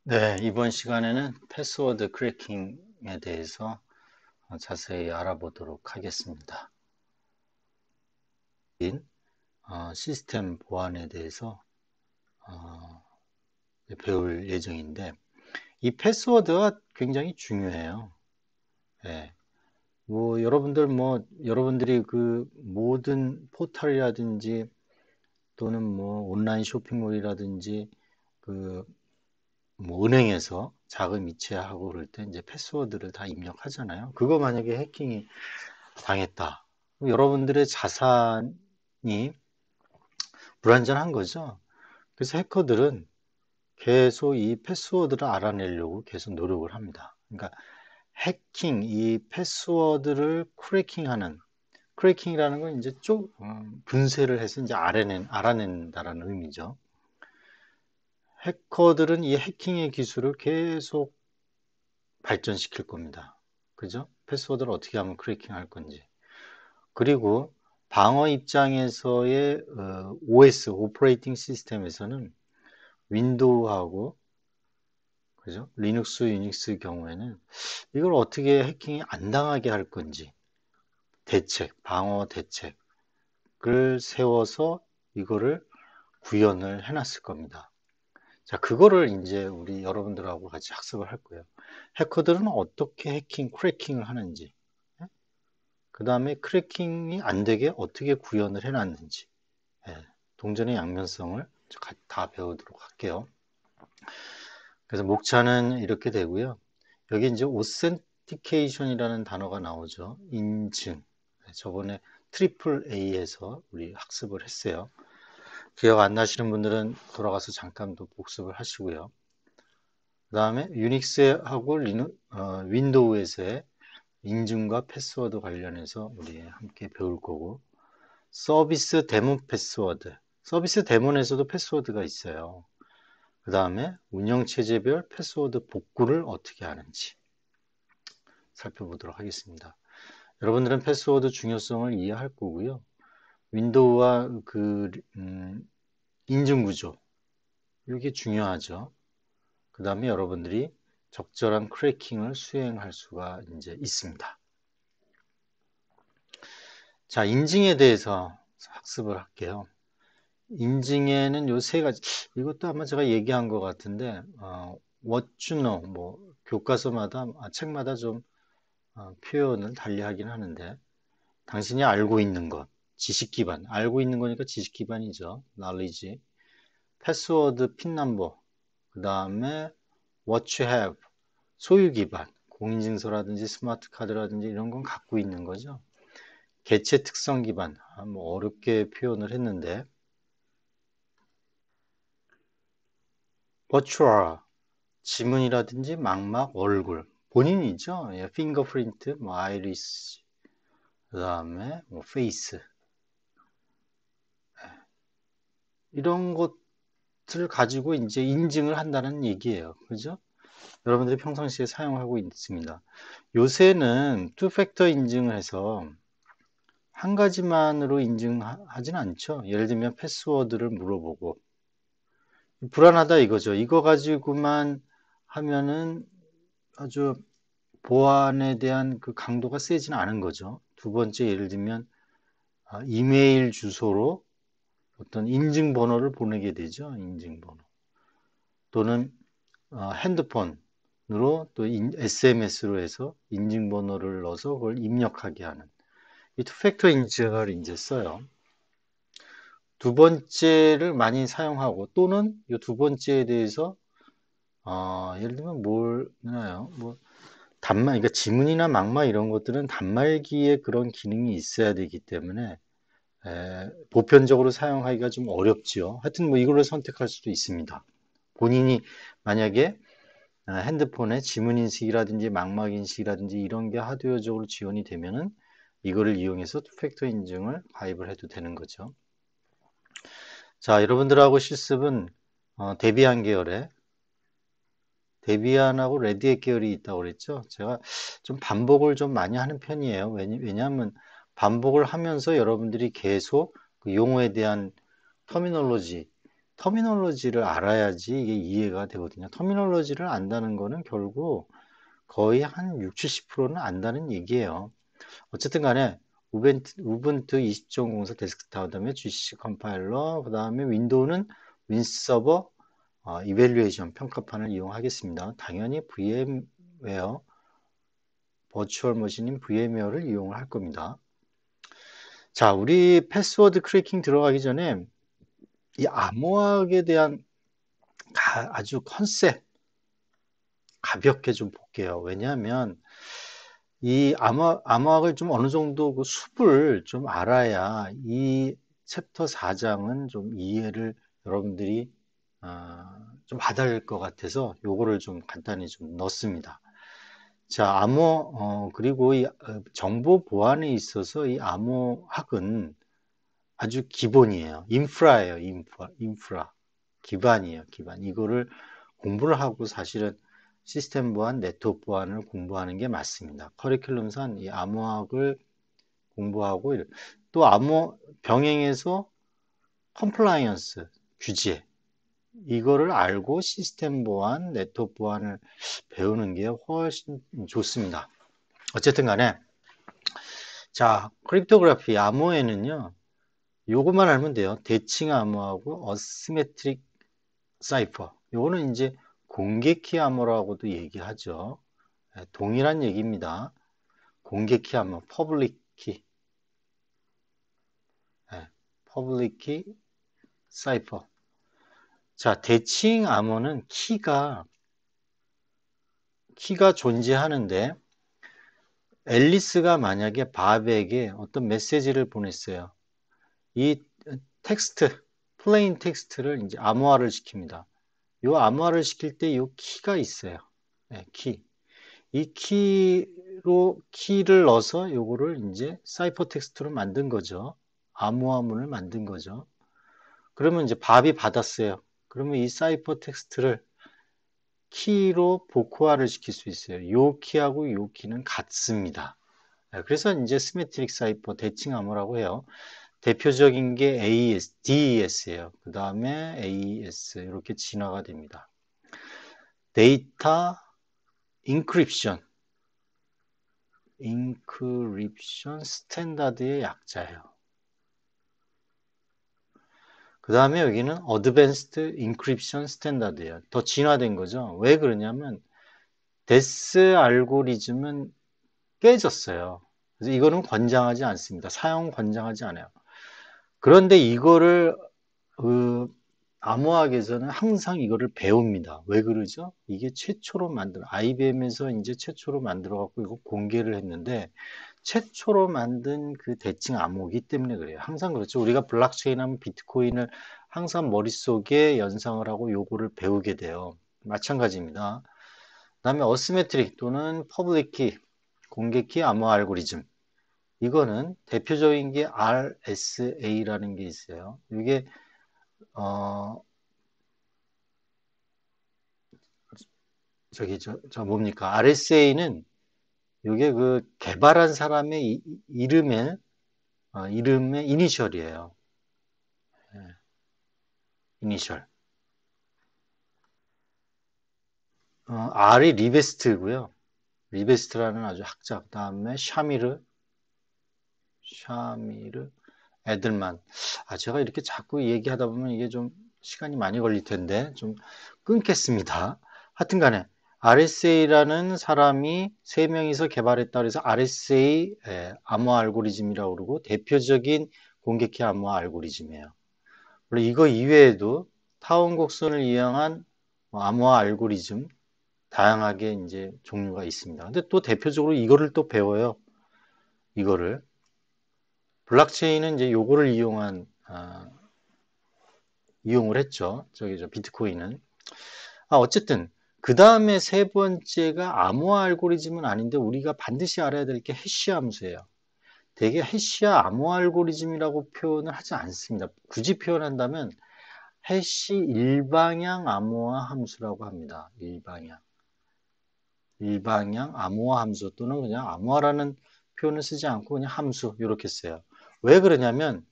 네, 이번 시간에는 패스워드 크래킹에 대해서 자세히 알아보도록 하겠습니다. 시스템 보안에 대해서 어, 배울 예정인데, 이 패스워드가 굉장히 중요해요. 예, 여러분들이 그 모든 포털이라든지 또는 뭐 온라인 쇼핑몰이라든지 그 뭐 은행에서 자금 이체하고 그럴 때 이제 패스워드를 다 입력하잖아요. 그거 만약에 해킹이 당했다. 여러분들의 자산이 불안전한 거죠. 그래서 해커들은 계속 이 패스워드를 알아내려고 계속 노력을 합니다. 그러니까 이 패스워드를 크래킹이라는 건 이제 분쇄를 해서 이제 알아낸다라는 의미죠. 해커들은 이 해킹의 기술을 계속 발전시킬 겁니다. 그죠? 패스워드를 어떻게 하면 크래킹할 건지. 그리고 방어 입장에서의 OS, 오퍼레이팅 시스템에서는 윈도우하고 그죠? 리눅스, 유닉스 경우에는 이걸 어떻게 해킹이 안 당하게 할 건지 방어 대책을 세워서 이거를 구현을 해놨을 겁니다. 자, 그거를 이제 우리 여러분들하고 같이 학습을 할 거예요. 해커들은 어떻게 크래킹을 하는지, 그 다음에 크래킹이 안 되게 어떻게 구현을 해놨는지, 예, 동전의 양면성을 다 배우도록 할게요. 그래서 목차는 이렇게 되고요. 여기 이제 오센티케이션이라는 단어가 나오죠. 인증. 저번에 트리플 A에서 우리 학습을 했어요. 기억 안 나시는 분들은 돌아가서 잠깐 또 복습을 하시고요. 그 다음에 유닉스하고 윈도우에서의 인증과 패스워드 관련해서 우리 함께 배울 거고, 서비스 데몬 패스워드. 서비스 데몬에서도 패스워드가 있어요. 그 다음에 운영체제별 패스워드 복구를 어떻게 하는지 살펴보도록 하겠습니다. 여러분들은 패스워드 중요성을 이해할 거고요. 윈도우와 인증 구조, 이게 중요하죠. 그 다음에 여러분들이 적절한 크래킹을 수행할 수가 이제 있습니다. 자, 인증에 대해서 학습을 할게요. 인증에는 요 세 가지, 이것도 아마 제가 얘기한 것 같은데, what you know, 뭐, 교과서마다, 책마다 좀 표현을 달리 하긴 하는데, 당신이 알고 있는 것, 지식 기반, 알고 있는 거니까 지식 기반이죠. knowledge. 패스워드, 핀 넘버, 그 다음에 what you have, 소유 기반, 공인증서라든지 스마트 카드라든지 이런 건 갖고 있는 거죠. 개체 특성 기반, 뭐 어렵게 표현을 했는데, virtual, 지문이라든지 망막, 얼굴, 본인이죠. 예, 핑거프린트, 뭐 아이리스, 그 다음에 뭐 페이스, 이런 것들을 가지고 이제 인증을 한다는 얘기예요. 그죠? 여러분들이 평상시에 사용하고 있습니다. 요새는 투팩터 인증을 해서 한 가지만으로 인증하진 않죠. 예를 들면 패스워드를 물어보고 불안하다 이거죠. 이거 가지고만 하면은 아주 보안에 대한 그 강도가 세지는 않은 거죠. 두 번째 예를 들면 이메일 주소로 어떤 인증번호를 보내게 되죠. 인증번호. 또는 핸드폰으로 또 SMS로 해서 인증번호를 넣어서 그걸 입력하게 하는 이 투팩터 인증을 이제 써요. 두 번째를 많이 사용하고 또는 이 두 번째에 대해서 예를 들면 뭘 하나요? 뭐 그러니까 지문이나 막마 이런 것들은 단말기에 그런 기능이 있어야 되기 때문에 보편적으로 사용하기가 좀 어렵지요. 하여튼 뭐 이걸로 선택할 수도 있습니다. 본인이 만약에 핸드폰에 지문 인식이라든지 망막 인식이라든지 이런 게 하드웨어적으로 지원이 되면은 이거를 이용해서 투팩터 인증을 가입을 해도 되는 거죠. 자, 여러분들하고 실습은 데비안 계열에 데비안하고 레드햇 계열이 있다고 그랬죠. 제가 좀 반복을 좀 많이 하는 편이에요. 왜냐하면 반복을 하면서 여러분들이 계속 그 용어에 대한 터미놀로지, 터미널로지를 알아야지 이게 이해가 되거든요. 터미널로지를 안다는 거는 결국 거의 한 6, 70%는 안다는 얘기예요. 어쨌든 간에 우분투 20.04 데스크탑, 그다음에 GCC 컴파일러, 그다음에 윈도우는 윈서버 이밸류에이션 평가판을 이용하겠습니다. 당연히 VM웨어 버추얼 머신인 VM웨어를 이용을 할 겁니다. 자, 우리 패스워드 크래킹 들어가기 전에 이 암호화학에 대한 아주 컨셉 가볍게 좀 볼게요. 왜냐하면 이 암호학을 좀 어느 정도 그 숲을 좀 알아야 이 챕터 4장은 좀 이해를 여러분들이 좀 받을 것 같아서 요거를 좀 간단히 좀 넣습니다. 자, 그리고 이 정보 보안에 있어서 이 암호학은 아주 기본이에요. 인프라예요, 인프라. 기반이에요, 기반. 이거를 공부를 하고 사실은 시스템 보안, 네트워크 보안을 공부하는 게 맞습니다. 커리큘럼상 이 암호학을 공부하고 또 병행해서 컴플라이언스, 규제 이거를 알고 시스템 보안, 네트워크 보안을 배우는 게 훨씬 좋습니다. 어쨌든 간에 자, 크립토그래피 암호에는요. 요것만 알면 돼요. 대칭 암호하고 어시메트릭 사이퍼. 요거는 이제 공개키 암호라고도 얘기하죠. 동일한 얘기입니다. 공개키 암호, 퍼블릭 키. 퍼블릭 키, 사이퍼. 자, 대칭 암호는 키가 존재하는데 앨리스가 만약에 밥에게 어떤 메시지를 보냈어요. 이 텍스트, 플레인 텍스트를 이제 암호화를 시킵니다. 요 암호화를 시킬 때 요 키가 있어요. 키. 이 키를 넣어서 요거를 이제 사이퍼 텍스트로 만든 거죠. 암호화문을 만든 거죠. 그러면 이제 밥이 받았어요. 그러면 이 사이퍼 텍스트를 키로 복호화를 시킬 수 있어요. 요 키하고 요 키는 같습니다. 그래서 이제 시메트릭 사이퍼 대칭 암호라고 해요. 대표적인 게 DES예요. 그 다음에 AES 이렇게 진화가 됩니다. 데이터 인크립션 스탠다드의 약자예요. 그 다음에 여기는 어드밴스드 인크립션 스탠다드예요. 더 진화된 거죠. 왜 그러냐면 데스 알고리즘은 깨졌어요. 그래서 이거는 권장하지 않습니다. 사용 권장하지 않아요. 그런데 이거를 암호학에서는 항상 이거를 배웁니다. 왜 그러죠? 이게 최초로 IBM에서 이제 최초로 만들어 갖고 이거 공개를 했는데 최초로 만든 그 대칭 암호이기 때문에 그래요. 항상 그렇죠. 우리가 블록체인 하면 비트코인을 항상 머릿속에 연상을 하고 요거를 배우게 돼요. 마찬가지입니다. 그다음에 어시메트릭 또는 퍼블릭키, 공개키 암호 알고리즘. 이거는 대표적인 게 RSA라는 게 있어요. 이게 뭡니까? RSA는 이게 그 개발한 사람의 이름의 이니셜이에요. 이니셜. R이 리베스트고요. 리베스트라는 아주 학자. 그다음에 샤미르 에들만. 제가 이렇게 자꾸 얘기하다 보면 이게 좀 시간이 많이 걸릴 텐데 좀 끊겠습니다. 하여튼 간에 RSA라는 사람이 3명이서 개발했다 그래서 RSA 암호 알고리즘이라고 그러고 대표적인 공개키 암호 알고리즘이에요. 물론 이거 이외에도 타원 곡선을 이용한 암호 알고리즘 다양하게 이제 종류가 있습니다. 근데 또 대표적으로 이거를 또 배워요. 이거를 블록체인은 이제 요거를 이용을 했죠. 비트코인은. 어쨌든 그 다음에 세 번째가 암호화 알고리즘은 아닌데 우리가 반드시 알아야 될 게 해시 함수예요. 되게 해시와 암호화 알고리즘이라고 표현을 하지 않습니다. 굳이 표현한다면 해시 일방향 암호화 함수라고 합니다. 일방향 암호화 함수 또는 그냥 암호화라는 표현을 쓰지 않고 그냥 함수 이렇게 써요. 왜 그러냐면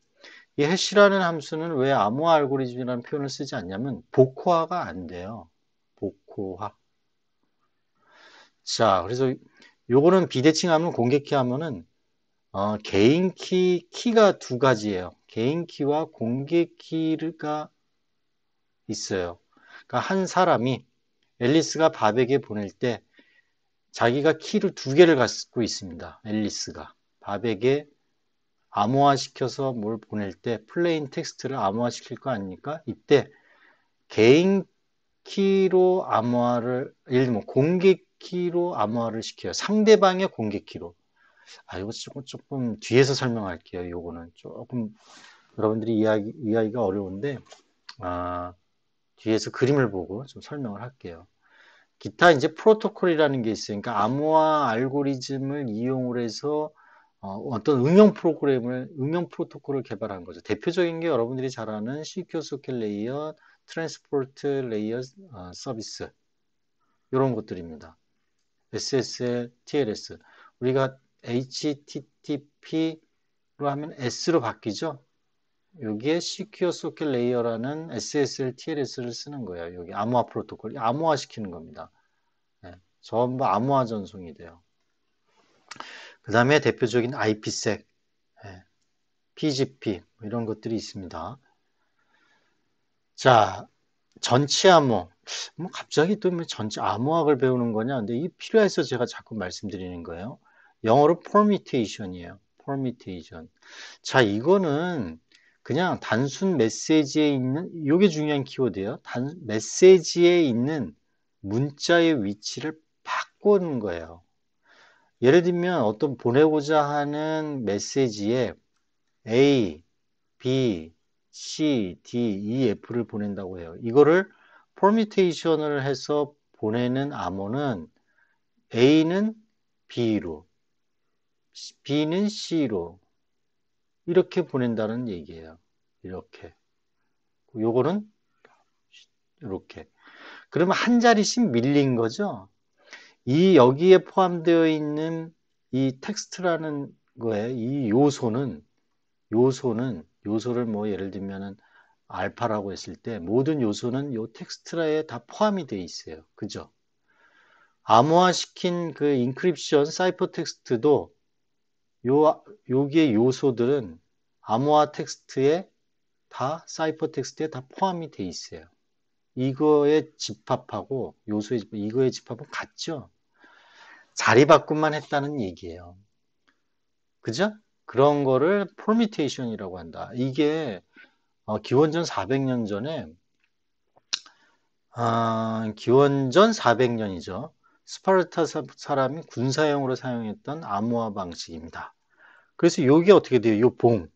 이 해시라는 함수는 왜 암호화 알고리즘이라는 표현을 쓰지 않냐면 복호화가 안 돼요. 복호화. 자, 그래서 요거는 비대칭 하면 공개키 하면은 개인 키가 두 가지예요. 개인 키와 공개 키가 있어요. 그러니까 한 사람이 앨리스가 밥에게 보낼 때 자기가 키를 두 개를 갖고 있습니다. 앨리스가 밥에게 암호화 시켜서 뭘 보낼 때 플레인 텍스트를 암호화 시킬 거 아닙니까? 이때 개인 키로 암호화를 예를 들면 공개 키로 암호화를 시켜요. 상대방의 공개 키로. 이거 조금 뒤에서 설명할게요. 요거는 조금 여러분들이 이해하기가 어려운데 뒤에서 그림을 보고 좀 설명을 할게요. 기타 이제 프로토콜이라는 게 있으니까 그러니까 암호화 알고리즘을 이용을 해서 어떤 응용 프로토콜을 개발한 거죠. 대표적인 게 여러분들이 잘 아는 CQ 소켓 레이어, 트랜스포트 레이어 서비스 이런 것들입니다. SSL, TLS. 우리가 HTTP로 하면 S로 바뀌죠. 여기에 Secure Socket Layer라는 SSL, TLS를 쓰는 거예요. 여기 암호화 프로토콜, 암호화 시키는 겁니다. 네, 전부 암호화 전송이 돼요. 그 다음에 대표적인 IPsec, 네, PGP 이런 것들이 있습니다. 자, 전치 암호. 뭐 갑자기 또 전치 암호학을 배우는 거냐? 근데 이게 필요해서 제가 자꾸 말씀드리는 거예요. 영어로 permutation이에요. permutation. 자, 이거는 그냥 단순 메시지에 있는, 이게 중요한 키워드예요. 메시지에 있는 문자의 위치를 바꾸는 거예요. 예를 들면 어떤 보내고자 하는 메시지에 A, B, C, D, E, F를 보낸다고 해요. 이거를 퍼뮤테이션을 해서 보내는 암호는 A는 B로, B는 C로 이렇게 보낸다는 얘기예요. 이렇게. 요거는 이렇게. 그러면 한 자리씩 밀린 거죠. 이 여기에 포함되어 있는 이 텍스트라는 거에 이 요소를 뭐 예를 들면은 알파라고 했을 때 모든 요소는 요 텍스트라에 다 포함이 되어 있어요. 그죠? 암호화 시킨 그 인크립션 사이퍼 텍스트도 여기에 요소들은 암호화 텍스트에 다 사이퍼 텍스트에 다 포함이 되어 있어요. 이거의 집합하고 요소의 집합, 이거의 집합은 같죠? 자리 바꿈만 했다는 얘기예요. 그죠? 그런 거를 퍼뮤테이션이라고 한다. 이게 기원전 400년 전에 기원전 400년이죠. 스파르타 사람이 군사용으로 사용했던 암호화 방식입니다. 그래서 요게 어떻게 돼요? 요 봉.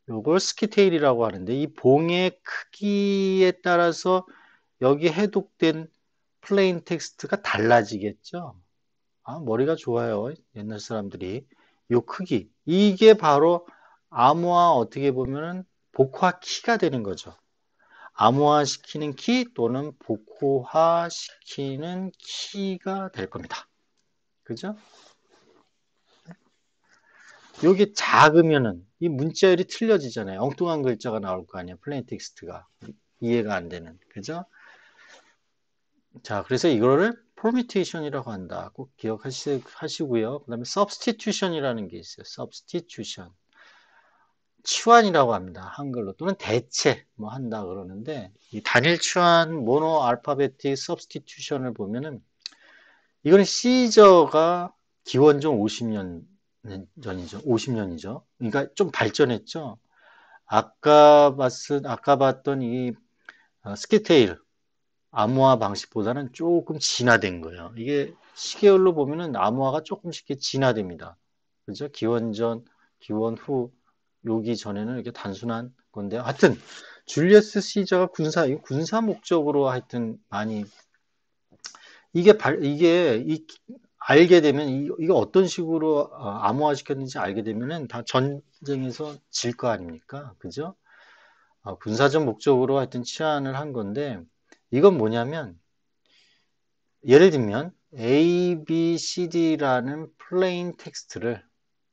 요걸 스키테일이라고 하는데 이 봉의 크기에 따라서 여기 해독된 플레인 텍스트가 달라지겠죠. 머리가 좋아요. 옛날 사람들이. 요 크기. 이게 바로 암호화 어떻게 보면은 복화 키가 되는 거죠. 암호화 시키는 키 또는 복호화 시키는 키가 될 겁니다. 그죠? 요게 작으면은 이 문자열이 틀려지잖아요. 엉뚱한 글자가 나올 거 아니에요. 플레인 텍스트가. 이해가 안 되는. 그죠? 자, 그래서 이거를 permutation이라고 한다. 꼭 기억하시고요. 그 다음에 substitution이라는 게 있어요. substitution. 치환이라고 합니다. 한글로 또는 대체 뭐 한다 그러는데 이 단일 치환 모노 알파베틱 substitution을 보면은 이거는 시저가 기원전 50년 전이죠. 50년이죠. 그러니까 좀 발전했죠. 아까 봤던 이 스키테일 암호화 방식보다는 조금 진화된 거예요. 이게 시계열로 보면은 암호화가 조금씩 진화됩니다. 그죠? 기원전, 기원 후, 요기 전에는 이렇게 단순한 건데, 하여튼, 줄리어스 시저가 군사 목적으로 하여튼 많이, 알게 되면, 이거 어떤 식으로 암호화 시켰는지 알게 되면은 다 전쟁에서 질 거 아닙니까? 그죠? 군사적 목적으로 하여튼 치환을 한 건데, 이건 뭐냐면, 예를 들면 A, B, C, D라는 플레인 텍스트를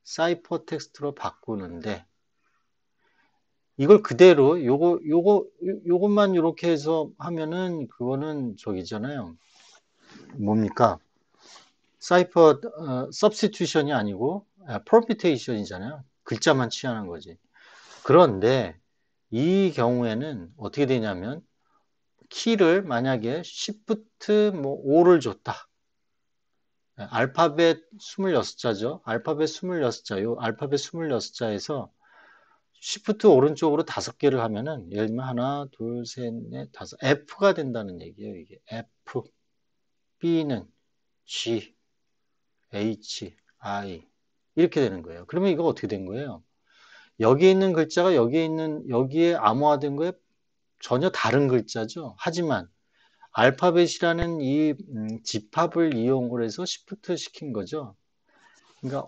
사이퍼 텍스트로 바꾸는데 이걸 그대로 요것만 이렇게 해서 하면은 그거는 저기잖아요. 뭡니까? 사이퍼 substitution이 아니고 permutation이잖아요. 글자만 취하는 거지. 그런데 이 경우에는 어떻게 되냐면 키를 만약에 Shift 뭐 5를 줬다. 알파벳 26자죠. 알파벳 26자. 요 알파벳 26자에서 Shift 오른쪽으로 5개를 하면은 예를 들면 하나, 둘, 셋, 넷, 다섯. F가 된다는 얘기예요. 이게 F. B는 G, H, I. 이렇게 되는 거예요. 그러면 이거 어떻게 된 거예요? 여기에 있는 글자가 여기에 암호화된 거에 전혀 다른 글자죠. 하지만 알파벳이라는 이 집합을 이용을 해서 시프트 시킨 거죠. 그러니까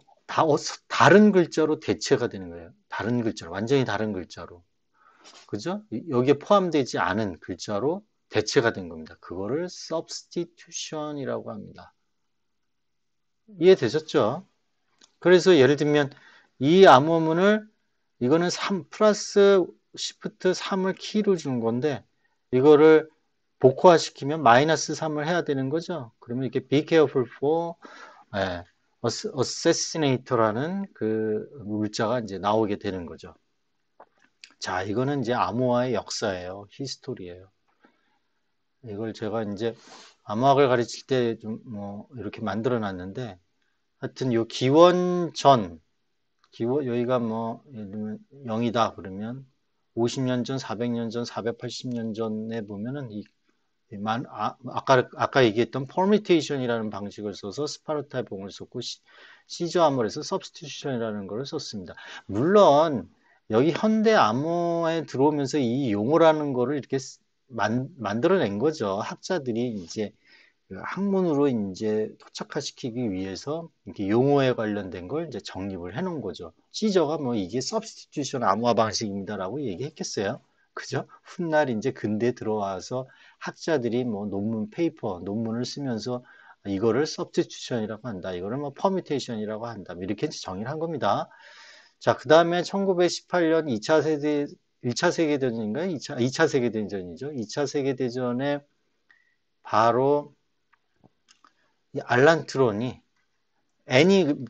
다른 글자로 대체가 되는 거예요. 다른 글자로, 완전히 다른 글자로. 그죠? 여기에 포함되지 않은 글자로 대체가 된 겁니다. 그거를 substitution이라고 합니다. 이해되셨죠? 그래서 예를 들면 이 암호문을 이거는 3 플러스 시프트 3을 키로 주는 건데 이거를 복호화시키면 마이너스 3을 해야 되는 거죠. 그러면 이렇게 be careful for 예, assassinator라는 그 물자가 이제 나오게 되는 거죠. 자, 이거는 이제 암호화의 역사예요. 히스토리예요. 이걸 제가 이제 암호학을 가르칠 때 좀 뭐 이렇게 만들어 놨는데 하여튼 요 여기가 뭐 예를 들면 0이다 그러면 50년 전, 400년 전, 480년 전에 보면은 아까 얘기했던 permutation이라는 방식을 써서 스파르타의 봉을 썼고 시저 암호를 해서 substitution이라는 걸 썼습니다. 물론 여기 현대 암호에 들어오면서 이 용어라는 거를 이렇게 만들어낸 거죠. 학자들이 이제 그 학문으로 이제 토착화시키기 위해서 이렇게 용어에 관련된 걸 이제 정립을 해 놓은 거죠. 시저가 뭐 이게 substitution 암호화 방식입니다라고 얘기했겠어요. 그죠? 훗날 이제 근대에 들어와서 학자들이 뭐 논문을 쓰면서 이거를 substitution이라고 한다. 이거를 뭐 permutation이라고 한다. 이렇게 정의를 한 겁니다. 자, 그 다음에 1918년 1차 세계대전인가요? 2차 세계대전이죠. 2차 세계대전에 바로 이 알란 트론이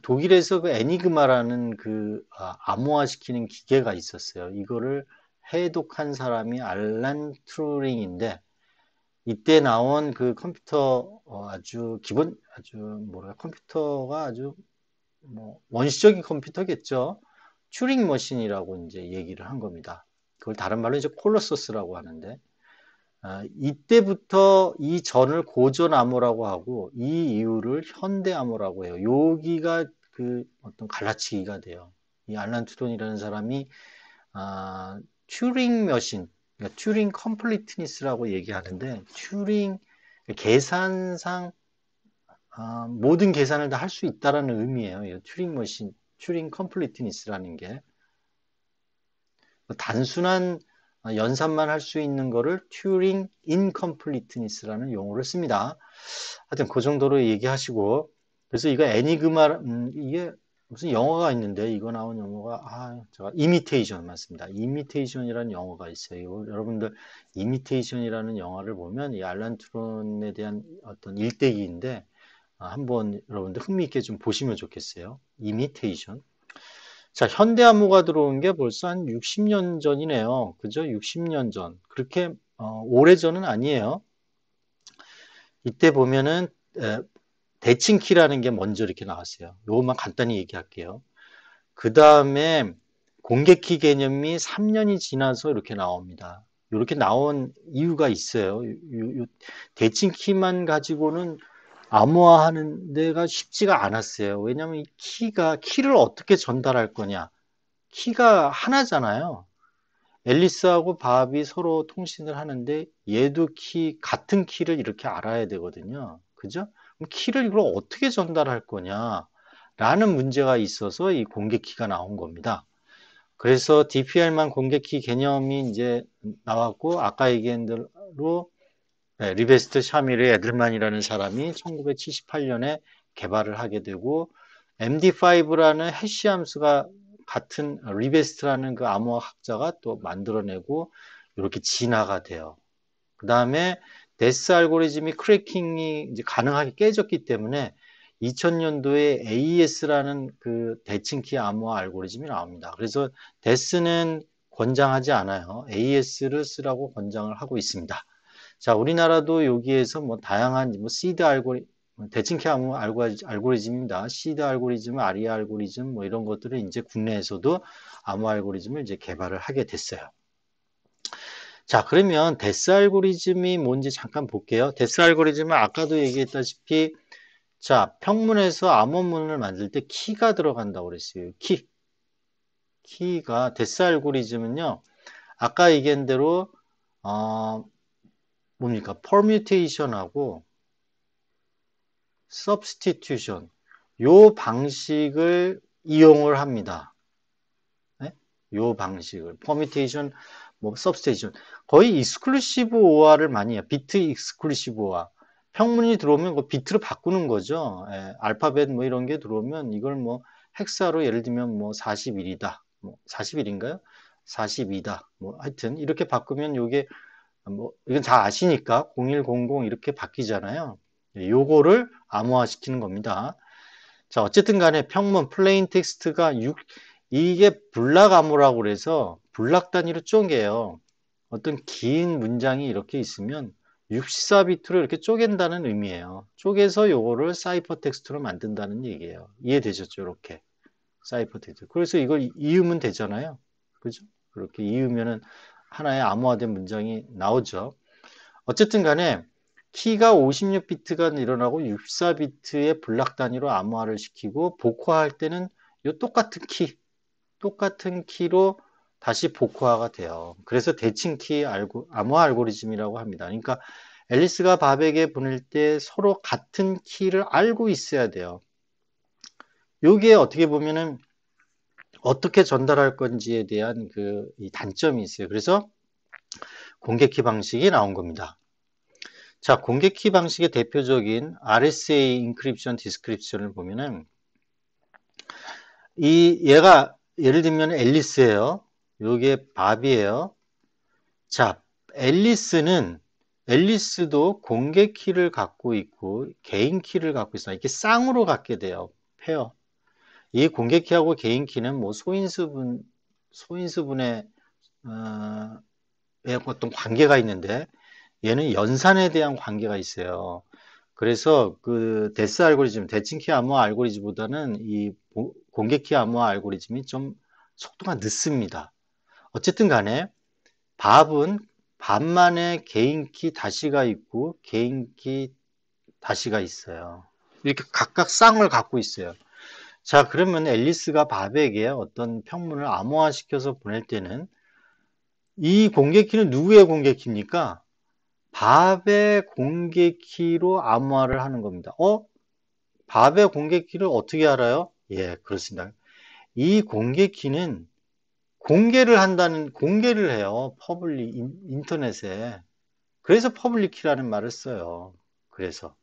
독일에서 그 애니그마라는 그 암호화시키는 기계가 있었어요. 이거를 해독한 사람이 알란 튜링인데 이때 나온 그 컴퓨터 컴퓨터가 아주 뭐 원시적인 컴퓨터겠죠. 튜링 머신이라고 이제 얘기를 한 겁니다. 그걸 다른 말로 이제 콜로서스라고 하는데 이때부터 이 전을 고전암호라고 하고 이 이후를 현대암호라고 해요. 여기가 그 어떤 갈라치기가 돼요. 이 알란 튜링이라는 사람이 튜링 머신, 그러니까 튜링 컴플리트니스라고 얘기하는데 튜링 계산상 모든 계산을 다 할 수 있다라는 의미예요. 튜링 머신, 튜링 컴플리트니스라는 게 단순한 연산만 할 수 있는 거를 튜링 인컴플리트니스라는 용어를 씁니다. 하여튼 그 정도로 얘기하시고 그래서 이거 애니그마 이게 무슨 영어가 있는데 이거 나온 영어가 제가 이미테이션 맞습니다. 이미테이션이라는 영어가 있어요. 여러분들 이미테이션이라는 영화를 보면 이 알란 튜론에 대한 어떤 일대기인데 한번 여러분들 흥미있게 좀 보시면 좋겠어요. 이미테이션. 자, 현대암호가 들어온 게 벌써 한 60년 전이네요. 그죠? 60년 전. 그렇게 오래전은 아니에요. 이때 보면은 대칭키라는 게 먼저 이렇게 나왔어요. 요것만 간단히 얘기할게요. 그 다음에 공개키 개념이 3년이 지나서 이렇게 나옵니다. 이렇게 나온 이유가 있어요. 대칭키만 가지고는 암호화하는 데가 쉽지가 않았어요. 왜냐하면 이 키를 어떻게 전달할 거냐. 키가 하나잖아요. 앨리스하고 밥이 서로 통신을 하는데 얘도 같은 키를 이렇게 알아야 되거든요. 그죠? 그럼 키를 이걸 어떻게 전달할 거냐 라는 문제가 있어서 이 공개키가 나온 겁니다. 그래서 DPR만 공개키 개념이 이제 나왔고 아까 얘기한 대로 리베스트 샤미르 에들만이라는 사람이 1978년에 개발을 하게 되고 MD5라는 해시 함수가 같은 리베스트라는 그 암호화 학자가 또 만들어내고 이렇게 진화가 돼요. 그 다음에 데스 알고리즘이 크래킹이 이제 가능하게 깨졌기 때문에 2000년도에 AES라는 그 대칭키 암호화 알고리즘이 나옵니다. 그래서 데스는 권장하지 않아요. AES를 쓰라고 권장을 하고 있습니다. 자, 우리나라도 여기에서 뭐 다양한 뭐 시드 알고리즘, 대칭키 암호 알고리즘입니다. 시드 알고리즘, 아리아 알고리즘 뭐 이런 것들을 이제 국내에서도 암호 알고리즘을 이제 개발을 하게 됐어요. 자, 그러면 데스 알고리즘이 뭔지 잠깐 볼게요. 데스 알고리즘은 아까도 얘기했다시피 자, 평문에서 암호문을 만들 때 키가 들어간다고 그랬어요. 키가 데스 알고리즘은요. 아까 얘기한 대로 뭡니까? 퍼뮤테이션하고 substitution 요 방식을 이용을 합니다. 네? 요 방식을 permutation, 뭐 substitution 거의 익스클루시브 OR를 많이 해요. 비트 익스클루시브 OR 평문이 들어오면 그 비트로 바꾸는 거죠. 예, 알파벳 뭐 이런 게 들어오면 이걸 뭐 헥사로 예를 들면 뭐 41이다. 뭐 41인가요? 42다. 뭐 하여튼 이렇게 바꾸면 요게 뭐 이건 잘 아시니까 0100 이렇게 바뀌잖아요. 예, 요거를 암호화시키는 겁니다. 자, 어쨌든 간에 평문 플레인 텍스트가 이게 불락 암호라고 그래서 불락 단위로 쪼개요. 어떤 긴 문장이 이렇게 있으면 64비트로 이렇게 쪼갠다는 의미예요. 쪼개서 요거를 사이퍼 텍스트로 만든다는 얘기예요. 이해되셨죠? 이렇게 사이퍼 텍스트. 그래서 이걸 이으면 되잖아요. 그죠? 그렇게 이으면은 하나의 암호화된 문장이 나오죠. 어쨌든 간에 키가 56비트가 일어나고 64비트의 블락 단위로 암호화를 시키고 복화할 때는 이 똑같은 키로 다시 복화가 돼요. 그래서 대칭키 암호화 알고리즘이라고 합니다. 그러니까 앨리스가 밥에게 보낼 때 서로 같은 키를 알고 있어야 돼요. 요게 어떻게 보면은 어떻게 전달할 건지에 대한 이 단점이 있어요. 그래서 공개키 방식이 나온 겁니다. 자, 공개키 방식의 대표적인 RSA 인크립션 디스크립션을 보면은 얘가 예를 들면 앨리스예요. 요게 밥이에요. 자, 앨리스도 공개 키를 갖고 있고 개인 키를 갖고 있어요. 이렇게 쌍으로 갖게 돼요. 페어. 이 공개 키하고 개인 키는 뭐 소인수분의 어떤 관계가 있는데 얘는 연산에 대한 관계가 있어요. 그래서 그 데스 알고리즘, 대칭키 암호화 알고리즘보다는 이 공개키 암호화 알고리즘이 좀 속도가 늦습니다. 어쨌든 간에 밥만의 개인키 다시가 있고 개인키 다시가 있어요. 이렇게 각각 쌍을 갖고 있어요. 자, 그러면 앨리스가 밥에게 어떤 평문을 암호화시켜서 보낼 때는 이 공개키는 누구의 공개키입니까? 밥의 공개키로 암호화를 하는 겁니다. 밥의 공개키를 어떻게 알아요? 예, 그렇습니다. 이 공개키는 공개를 해요. 인터넷에. 그래서 퍼블릭 키라는 말을 써요. 그래서.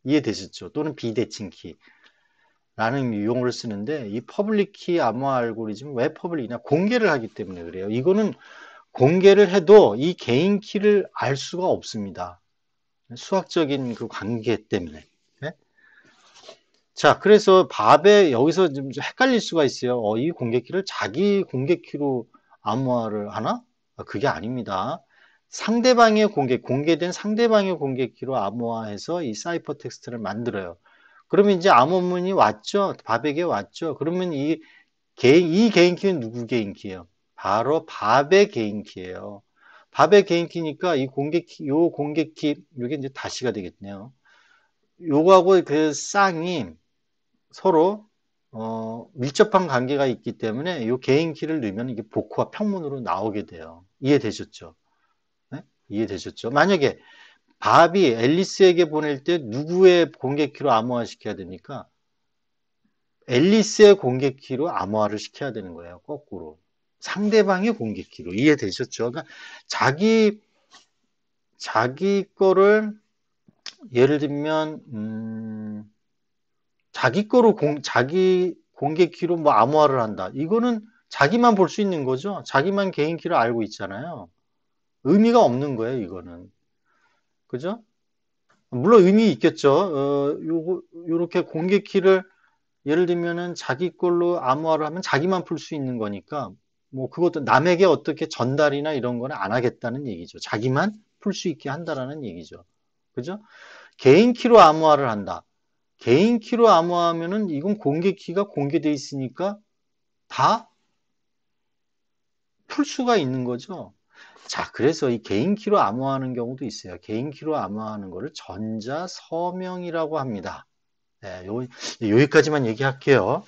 이해되셨죠? 또는 비대칭 키라는 용어를 쓰는데 이 퍼블릭 키 암호화 알고리즘은 왜 퍼블릭이냐? 공개를 하기 때문에 그래요. 이거는 공개를 해도 이 개인 키를 알 수가 없습니다. 수학적인 그 관계 때문에. 네? 자, 그래서 여기서 좀 헷갈릴 수가 있어요. 이 공개키를 자기 공개키로 암호화를 하나? 그게 아닙니다. 공개된 상대방의 공개키로 암호화해서 이 사이퍼 텍스트를 만들어요. 그러면 이제 암호문이 왔죠? 밥에게 왔죠? 그러면 이 개인키는 누구 개인키예요? 바로 밥의 개인키예요. 밥의 개인키니까 요 공개키, 요게 이제 다시가 되겠네요. 요거하고 그 쌍이 서로 밀접한 관계가 있기 때문에 이 개인 키를 넣으면 이게 복호와 평문으로 나오게 돼요. 이해되셨죠? 네? 이해되셨죠? 만약에 밥이 앨리스에게 보낼 때 누구의 공개 키로 암호화 시켜야 되니까 앨리스의 공개 키로 암호화를 시켜야 되는 거예요. 거꾸로. 상대방의 공개 키로. 이해되셨죠? 그러니까 자기 거를 예를 들면 자기 공개 키로 뭐 암호화를 한다. 이거는 자기만 볼 수 있는 거죠. 자기만 개인 키를 알고 있잖아요. 의미가 없는 거예요, 이거는. 그죠? 물론 의미 있겠죠. 요렇게 공개 키를 예를 들면은 자기 걸로 암호화를 하면 자기만 풀 수 있는 거니까 뭐 그것도 남에게 어떻게 전달이나 이런 거는 안 하겠다는 얘기죠. 자기만 풀 수 있게 한다라는 얘기죠. 그죠? 개인 키로 암호화를 한다. 개인 키로 암호화하면은 이건 공개 키가 공개돼 있으니까 다 풀 수가 있는 거죠. 자, 그래서 이 개인 키로 암호화하는 경우도 있어요. 개인 키로 암호화하는 거를 전자 서명이라고 합니다. 네, 여기까지만 얘기할게요.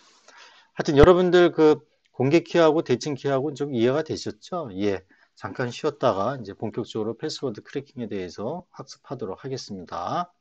하여튼 여러분들 그 공개 키하고 대칭 키하고 좀 이해가 되셨죠? 예. 잠깐 쉬었다가 이제 본격적으로 패스워드 크래킹에 대해서 학습하도록 하겠습니다.